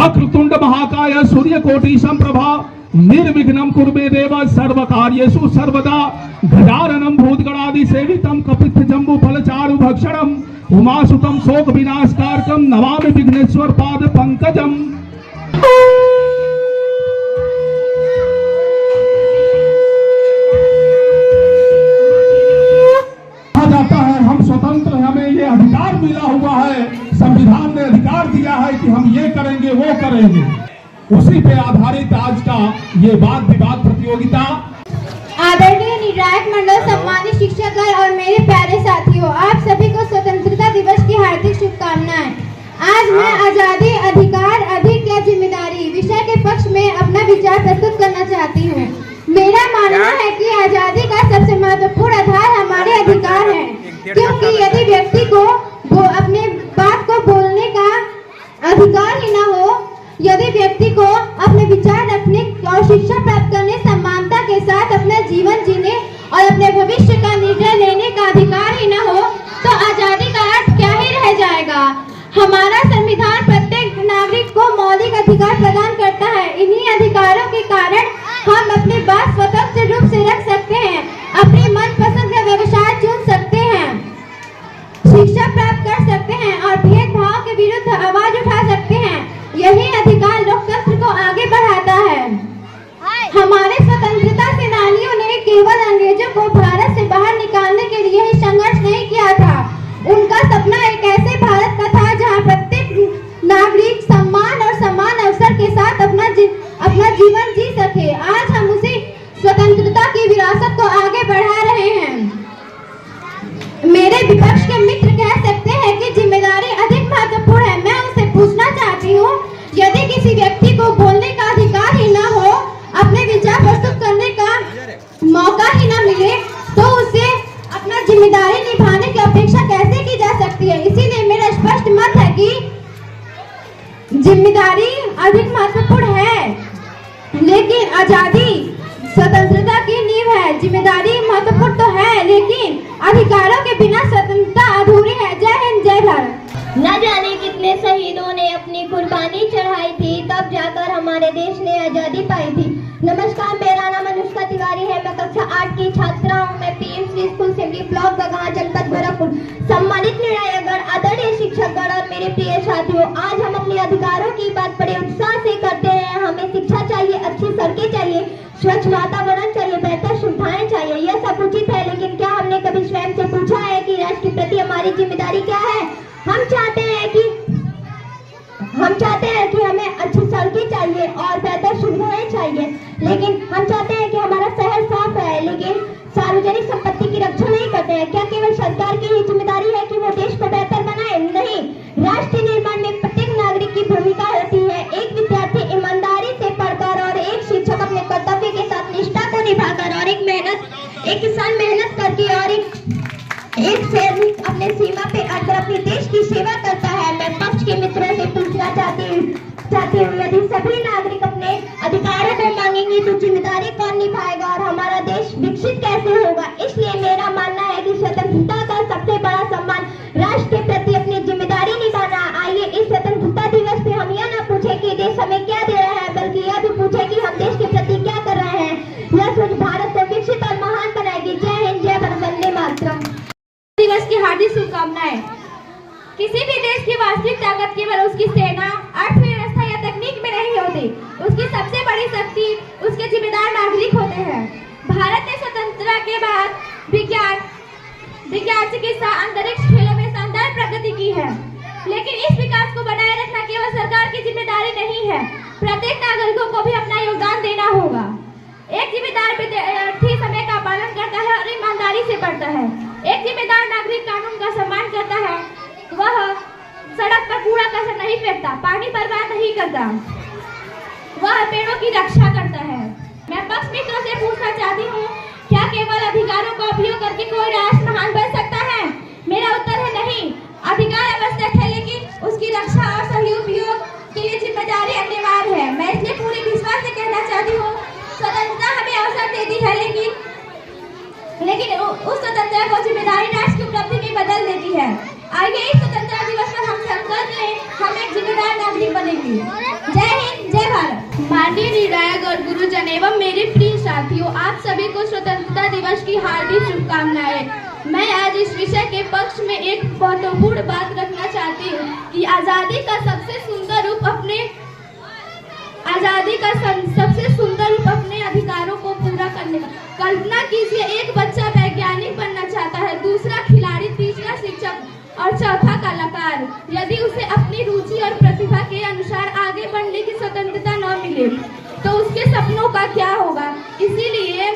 वक्रतुंड महाकाय सूर्यकोटि समप्रभा निर्विघ्नं कुरु देव सर्वकार्येषु सर्वदा गजाननं भूतगणादि सेवितं कपित्थ जम्बू फलचारु भक्षणं उमासुतं शोक विनाशकारकं नमामि विघ्नेश्वर पाद पंकजम। हम स्वतंत्र हैं, हमें ये अधिकार मिला हुआ है, संविधान ने अधिकार दिया है कि हम ये करेंगे वो करेंगे। उसी पे आधारित आज का ये वाद विवाद प्रतियोगिता। आदरणीय निर्णायक मंडल, सम्मानित शिक्षकगण और मेरे प्यारे साथियों, आप सभी को स्वतंत्रता दिवस की हार्दिक शुभकामनाएं। आज मैं आजादी, अधिकार, अधिक या जिम्मेदारी विषय के पक्ष में अपना विचार प्रस्तुत करना चाहती हूँ। मेरा मानना है कि आजादी का सबसे महत्वपूर्ण आधार हमारे अधिकार है, क्योंकि यदि व्यक्ति को अपने बात को बोलने का अधिकार ही न हो, यदि व्यक्ति को अपने विचार रखने और शिक्षा प्राप्त करने, समानता के साथ अपना जीवन जीने और अपने भविष्य का निर्णय लेने का अधिकार ही न हो, तो आजादी का अर्थ क्या ही रह जाएगा। हमारा संविधान प्रत्येक नागरिक को मौलिक अधिकार प्रदान करता है। इन्हीं अधिकारों के कारण हम अपनी बात स्वतंत्र रूप से रख सकते हैं, अपनी मनपसंद का व्यवसाय चुन सकते हैं, शिक्षा प्राप्त कर सकते हैं और भेदभाव के विरुद्ध आवाज उठा सकते हैं। यही अधिकार लोकतंत्र को आगे बढ़ाता है। हमारे स्वतंत्रता सेनानियों ने केवल अंग्रेजों को भारत से बाहर निकालने के लिए ही संघर्ष नहीं किया था। उनका सपना एक ऐसे भारत का था जहां प्रत्येक नागरिक सम्मान और समान अवसर के साथ अपना जीवन जी सके। आज हम उसी स्वतंत्रता की विरासत को आगे बढ़ा रहे हैं। मेरे विपक्ष के मित्र कह सकते हैं कि जिम्मेदारी अधिक महत्वपूर्ण है। मैं उनसे पूछना चाहती हूँ, यदि किसी व्यक्ति को बोलने का अधिकार ही न हो, अपने विचार प्रस्तुत करने का मौका ही न मिले, तो उसे अपना जिम्मेदारी निभाने की अपेक्षा कैसे की जा सकती है। इसीलिए मेरा स्पष्ट मत है कि जिम्मेदारी अधिक महत्वपूर्ण है, लेकिन आजादी स्वतंत्रता की नींव है। जिम्मेदारी महत्वपूर्ण तो है, लेकिन अधिकारों के बिना स्वतंत्रता अधूरी है। जय हिंद, जय भारत। न जाने कितने शहीदों ने अपनी कुर्बानी चढ़ाई थी, तब जाकर हमारे देश ने आजादी पाई थी। नमस्कार, मेरा नाम अनुष्का तिवारी है। मैं कक्षा 8 की छात्रा हूँ। मैं PMC school Simri block Bagaha जनपद गोरखपुर। सम्मानित निर्णायकगण, आदरणीय शिक्षकगण और मेरे प्रिय साथियों, आज हम अपने अधिकारों की बात बड़े उत्साह से करते हैं। हमें शिक्षा चाहिए, अच्छी सड़कें चाहिए, स्वच्छ वातावरण चाहिए, बेहतर सुविधाएं चाहिए। यह सब उचित है, लेकिन क्या हमने कभी स्वयं से पूछा है कि राष्ट्र के प्रति हमारी जिम्मेदारी क्या है। हम चाहते हैं कि हमें अच्छी सड़कें चाहिए और बेहतर सुविधाएं चाहिए, लेकिन हम चाहते हैं कि हमारा शहर साफ है, लेकिन सार्वजनिक संपत्ति की रक्षा नहीं करते हैं। क्या केवल सरकार की ही जिम्मेदारी है कि वो देश को बेहतर बनाए? नहीं, राष्ट्र निर्माण में प्रत्येक नागरिक की भूमिका होती है। एक विद्यार्थी ईमानदारी से पढ़कर और एक शिक्षक अपने कर्तव्य के साथ निष्ठा को निभाकर और एक किसान मेहनत करके और एक सैनिक अपने सीमा पे अड़कर अपने देश की सेवा करता है। मैं पक्ष के मित्रों से पूछना चाहती हूँ, यदि सभी नागरिक अपने अधिकारों को मांगेंगे तो जिम्मेदारी कौन निभाएगा और हमारा देश विकसित कैसे होगा। इसलिए मेरा मानना है कि स्वतंत्रता का सबसे बड़ा सम्मान राष्ट्र के प्रति अपनी जिम्मेदारी निभाना। आइए इस स्वतंत्रता दिवस पे हम यह न पूछे कि देश हमें क्या दे रहा है, बल्कि यह भी पूछे कि हम देश के प्रति क्या कर रहे हैं। यह सोच भारत को विकसित और महान बनाएगी। जय हिंद, जय भारत, वंदे मातरम। दिवस की हार्दिक शुभकामनाएं। किसी भी देश की वास्तविक ताकत केवल उसकी सेना, अर्थव्यवस्था या तकनीक में नहीं होती। उसकी सबसे बड़ी शक्ति उसके जिम्मेदार नागरिक होते हैं। भारत ने स्वतंत्रता के बाद विज्ञान, चिकित्सा, अंतरिक्ष, खेलों में शानदार प्रगति की है, लेकिन इस विकास को बनाए रखना केवल सरकार की जिम्मेदारी नहीं है। प्रत्येक नागरिकों को भी अपना योगदान देना होगा। एक जिम्मेदार विद्यार्थी समय का पालन करता है और ईमानदारी से पढ़ता है। एक जिम्मेदार नागरिक कानून का सम्मान करता है। वह सड़क पर कूड़ा कचरा नहीं फेंकता, पानी बर्बाद नहीं करता, वह पेड़ों की रक्षा करता है। मैं पक्ष मित्रों से पूछना चाहती हूँ, क्या केवल अधिकारों का उपयोग करके कोई राष्ट्र महान बन सकता है? मेरा उत्तर है नहीं। अधिकार आवश्यक है, लेकिन उसकी रक्षा और सही उपयोग के लिए जिम्मेदारी अनिवार्य है। मैं इसलिए पूरे विश्वास से कहना चाहती हूँ, स्वतंत्रता हमें अवसर देती है, लेकिन उस स्वतंत्रता को जिम्मेदारी राष्ट्र की उपलब्धि में बदल देती है। आइए इस स्वतंत्रता दिवस पर हम संकल्प लें, हम एक जिम्मेदार नागरिक बनेंगे। और गुरुजन एवं मेरे प्रिय साथियों, आप सभी को स्वतंत्रता दिवस की हार्दिक शुभकामनाएं। मैं आज इस विषय के पक्ष में एक महत्वपूर्ण बात रखना चाहती हूँ कि आजादी का सबसे सुंदर रूप अपने अधिकारों को पूरा करने का। कल्पना कीजिए, एक बच्चा वैज्ञानिक बनना चाहता है, दूसरा खिलाड़ी, तीसरा शिक्षक और चौथा कलाकार। यदि उसे अपनी रुचि और प्रतिभा के अनुसार आगे बढ़ने की स्वतंत्रता न मिले तो उसके सपनों का क्या होगा। इसीलिए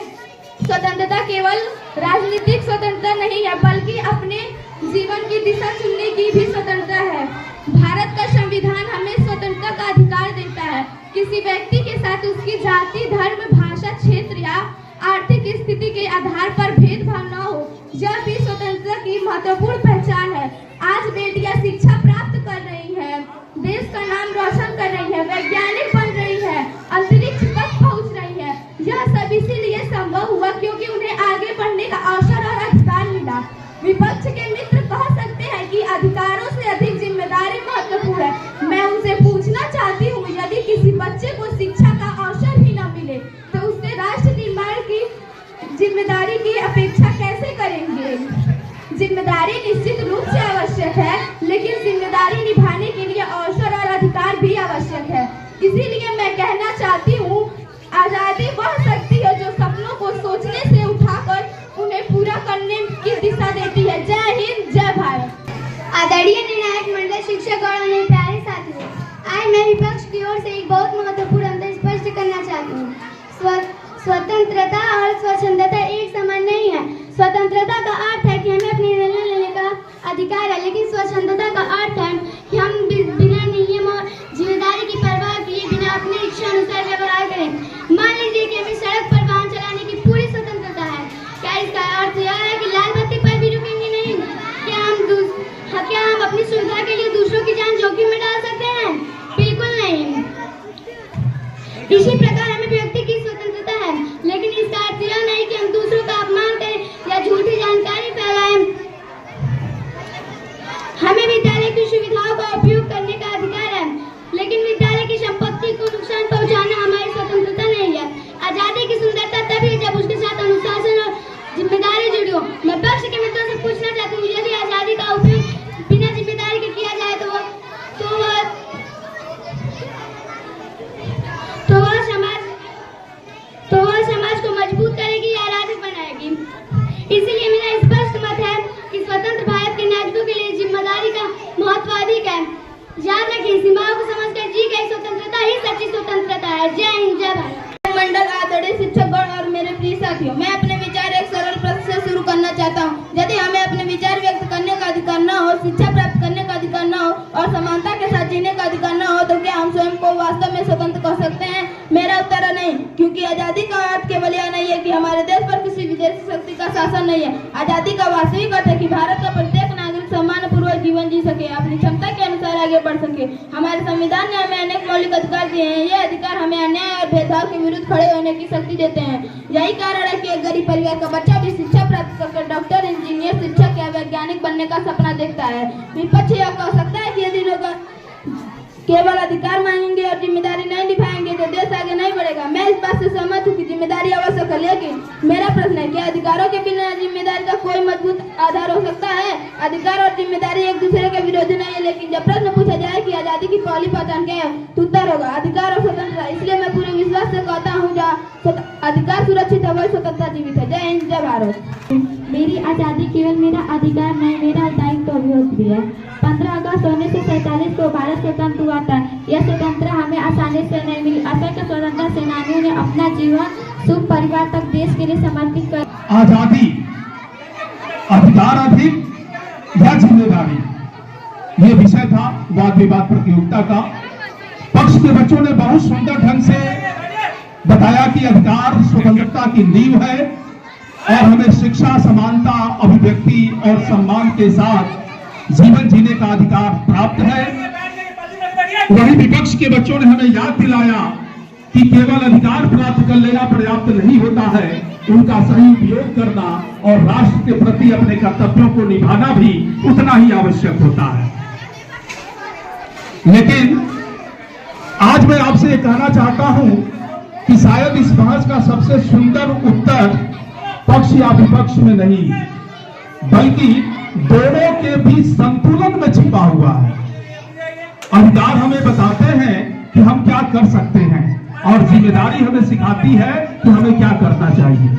स्वतंत्रता केवल राजनीतिक स्वतंत्रता नहीं है, बल्कि अपने जीवन की दिशा चुनने की भी स्वतंत्रता है। भारत का संविधान हमें स्वतंत्रता का अधिकार देता है। किसी व्यक्ति के साथ उसकी जाति, धर्म, भाषा, क्षेत्र या आर्थिक स्थिति के आधार पर भेदभाव न हो, यह भी स्वतंत्रता की महत्वपूर्ण पहचान है। आज बेटियां शिक्षा प्राप्त कर रही हैं, देश का नाम रोशन कर रही है, वैज्ञानिक बन रही है, अंतरिक्ष तक पहुंच रही है। यह सब इसीलिए संभव हुआ क्योंकि उन्हें आगे बढ़ने का अवसर और अधिकार मिला। विपक्ष के मित्र कह सकते हैं कि अधिकारों से अधिक जिम्मेदारी महत्वपूर्ण है। मैं उनसे पूछना चाहती हूँ, यदि किसी बच्चे को शिक्षा का अवसर ही न मिले तो उससे राष्ट्र निर्माण की जिम्मेदारी की अपेक्षा कैसे करेंगे। जिम्मेदारी निश्चित रूप से आवश्यक है, लेकिन जिम्मेदारी निभाने के लिए अवसर और अधिकार भी आवश्यक है। इसीलिए मैं कहना चाहती हूँ, आजादी वह शक्ति है जो सपनों को सोचने से उठाकर उन्हें पूरा करने की दिशा देती है। जय हिंद, जय भारत। आदरणीय निर्णायक मंडल, शिक्षक और अन्य प्यारे साथियों, आज मैं विपक्ष की ओर से एक बहुत महत्वपूर्ण अंतर स्पष्ट करना चाहती हूँ। स्वतंत्रता और स्वच्छंदता एक समान नहीं है। स्वतंत्रता का अर्थ है कि हमें अपनी निर्णय लेने का अधिकार है, लेकिन स्वच्छंदता का अर्थ है कि हम बिना नियम और जिम्मेदारी की परवाह किए बिना अपनी इच्छा अनुसार व्यवहार करें। मान लीजिए कि हमें सड़क पर वाहन चलाने की पूरी स्वतंत्रता है। क्या इसका अर्थ यह है कि लाल बत्ती पर भी रुकेंगे नहीं? क्या हम अपनी सुविधा के लिए दूसरों की जान जोखिम में डाल सकते हैं? बिल्कुल नहीं। इसी प्रकार हमें व्यक्ति की स्वतंत्रता है, लेकिन इसका अर्थ यह नहीं कि हम दूसरों का अपमान करें या झूठी जानकारी फैलाएं। हमें विद्यालय की सुविधाओं का उपयोग करने का अधिकार है, लेकिन विद्यालय की संपत्ति को नुकसान पहुंचाना हमारी स्वतंत्रता नहीं है। आजादी की सुंदरता तभी है जब उसके साथ अनुशासन और जिम्मेदारी जुड़ी हो। मैं पक्ष के मित्रों से पूछना चाहती हूँ, यदि आजादी का उपयोग बिना जिम्मेदारी के किया जाए तो वह समाज को मजबूत करेगी या अराजक बनाएगी। इसीलिए मेरा स्पष्ट मत है कि स्वतंत्र भारत के नागरिकों के लिए जिम्मेदारी का महत्व अधिक है। याद रखिए, सीमाओं को समझकर जी गई स्वतंत्रता ही सच्ची स्वतंत्रता है। जय हिंद, जय भारत। मंडल, आदरणीय शिक्षकगण और मेरे प्रिय साथियों, मैं अपने विचार एक सरल प्रश्न से शुरू करना चाहता हूँ। यदि हमें अपने विचार व्यक्त करने का अधिकार न हो, शिक्षा प्राप्त करने का अधिकार न हो और समानता के साथ जीने का अधिकार न हो, तो क्या हम स्वयं को वास्तव में स्वतंत्र कह सकते हैं? मेरा उत्तर है नहीं, क्योंकि आजादी का अर्थ केवल यह नहीं है कि हमारे देश पर किसी विदेशी शक्ति का शासन नहीं है। आजादी का वास्तविक अर्थ है कि भारत का प्रत्येक नागरिक सम्मानपूर्वक जीवन जी सके, अपनी क्षमता के अनुसार आगे बढ़ सके। हमारे संविधान ने हमें अनेक मौलिक अधिकार दिए हैं। ये अधिकार हमें अन्याय और भेदभाव के विरुद्ध खड़े होने की शक्ति देते हैं। यही कारण है कि एक गरीब परिवार का बच्चा भी शिक्षा प्राप्त करके डॉक्टर, इंजीनियर, शिक्षक या वैज्ञानिक बनने का सपना देखता है। विपक्ष यह कह सकता है कि यदि लोग केवल अधिकार मांगेंगे और जिम्मेदारी नहीं निभाएंगे तो देश आगे नहीं बढ़ेगा। मैं इस बात से सहमत हूँ कि जिम्मेदारी आवश्यक है, लेकिन मेरा प्रश्न है, क्या अधिकारों के बिना जिम्मेदारी का कोई मजबूत आधार हो सकता है? अधिकार और जिम्मेदारी एक दूसरे के विरोधी नहीं है, लेकिन जब प्रश्न पूछा जाए कि आजादी की पहली पहचान क्या है, तो उत्तर होगा अधिकार और स्वतंत्रता। इसलिए मैं पूरे विश्वास से कहता हूँ, जहाँ अधिकार सुरक्षित है वही स्वतंत्रता जीवित है। जय हिंद, जय भारत। मेरी आजादी केवल मेरा अधिकार नहीं, मेरा दायित्व भी है। 15 अगस्त 1947 को भारत स्वतंत्र हुआ था। यह स्वतंत्रता हमें आसानी से नहीं मिली। असंख्य स्वतंत्रता सेनानियों ने अपना जीवन सुख परिवार तक देश के लिए समर्पित कर। आजादी, अधिकार अधिक या जिम्मेदारी, ये विषय था वाद विवाद प्रतियोगिता का। पक्ष के बच्चों ने बहुत सुंदर ढंग से बताया कि अधिकार स्वतंत्रता की नींव है और हमें शिक्षा, समानता, अभिव्यक्ति और सम्मान के साथ जीवन जीने का अधिकार प्राप्त है। वही विपक्ष के बच्चों ने हमें याद दिलाया कि केवल अधिकार प्राप्त कर लेना पर्याप्त नहीं होता है, उनका सही उपयोग करना और राष्ट्र के प्रति अपने कर्तव्यों को निभाना भी उतना ही आवश्यक होता है। लेकिन आज मैं आपसे ये कहना चाहता हूं कि शायद इस बहस का सबसे सुंदर उत्तर पक्ष या विपक्ष में नहीं, बल्कि दोनों के बीच संतुलन में छिपा हुआ है। अधिकार हमें बताते हैं कि हम क्या कर सकते हैं और जिम्मेदारी हमें सिखाती है कि हमें क्या करना चाहिए।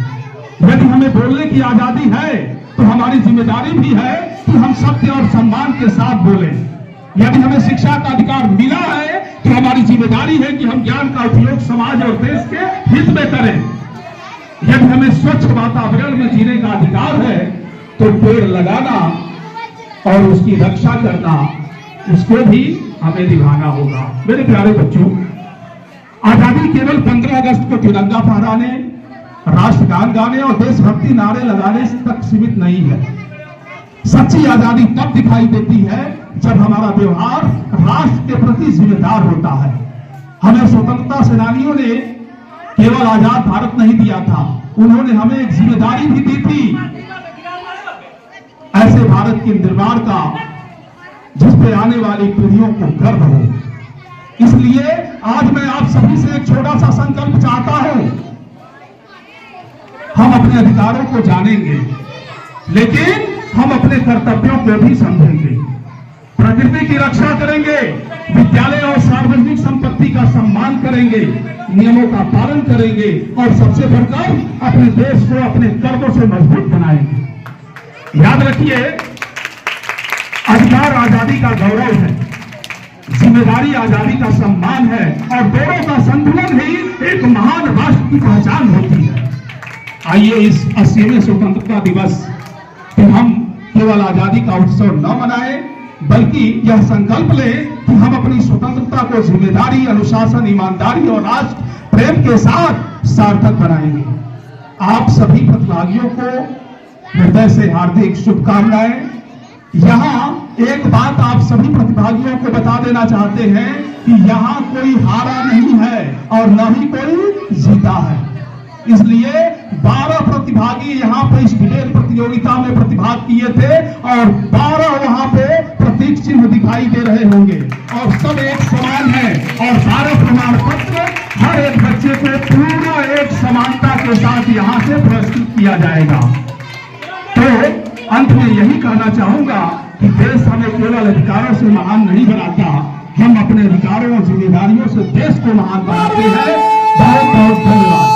यदि हमें बोलने की आजादी है तो हमारी जिम्मेदारी भी है कि हम सत्य और सम्मान के साथ बोलें। यदि हमें शिक्षा का अधिकार मिला है तो हमारी जिम्मेदारी है कि हम ज्ञान का उपयोग समाज और देश के हित में करें। यदि हमें स्वच्छ वातावरण में जीने का अधिकार है तो पेड़ लगाना और उसकी रक्षा करना, उसको भी हमें निभाना होगा। मेरे प्यारे बच्चों, आजादी केवल 15 अगस्त को तिरंगा फहराने, राष्ट्रगान गाने और देशभक्ति नारे लगाने तक सीमित नहीं है। सच्ची आजादी तब दिखाई देती है जब हमारा व्यवहार राष्ट्र के प्रति जिम्मेदार होता है। हमें स्वतंत्रता सेनानियों ने केवल आजाद भारत नहीं दिया था, उन्होंने हमें एक जिम्मेदारी भी दी थी, ऐसे भारत के निर्माण का जिस पे आने वाली पीढ़ियों को गर्व हो। इसलिए आज मैं आप सभी से एक छोटा सा संकल्प चाहता हूं। हम अपने अधिकारों को जानेंगे, लेकिन हम अपने कर्तव्यों को भी समझेंगे। प्रकृति की रक्षा करेंगे, विद्यालय और सार्वजनिक संपत्ति का सम्मान करेंगे, नियमों का पालन करेंगे और सबसे बढ़कर अपने देश को अपने कर्मों से मजबूत बनाएंगे। याद रखिए, अधिकार आजादी का गौरव है, जिम्मेदारी आजादी का सम्मान है और दोनों का संतुलन ही एक महान राष्ट्र की पहचान होती है। आइए इस 80वें स्वतंत्रता दिवस पे हम केवल आजादी का उत्सव न मनाएं, बल्कि यह संकल्प लें कि हम अपनी स्वतंत्रता को जिम्मेदारी, अनुशासन, ईमानदारी और राष्ट्र प्रेम के साथ सार्थक बनाएंगे। आप सभी प्रतिभागियों को हृदय से हार्दिक शुभकामनाएं। यहाँ एक बात आप सभी प्रतिभागियों को बता देना चाहते हैं कि यहाँ कोई हारा नहीं है और न ही कोई जीता है। इसलिए 12 प्रतिभागी यहाँ पे इस डिबेट प्रतियोगिता में प्रतिभाग किए थे और 12 वहाँ पे प्रतीक चिन्ह दिखाई दे रहे होंगे और सब एक समान है और सारे प्रमाण पत्र हर एक बच्चे को पूरा एक समानता के साथ यहाँ से पुरस्कृत किया जाएगा। तो अंत में यही कहना चाहूंगा कि देश हमें केवल अधिकारों से महान नहीं बनाता, हम अपने अधिकारों और जिम्मेदारियों से देश को महान बनाते हैं। बहुत बहुत धन्यवाद।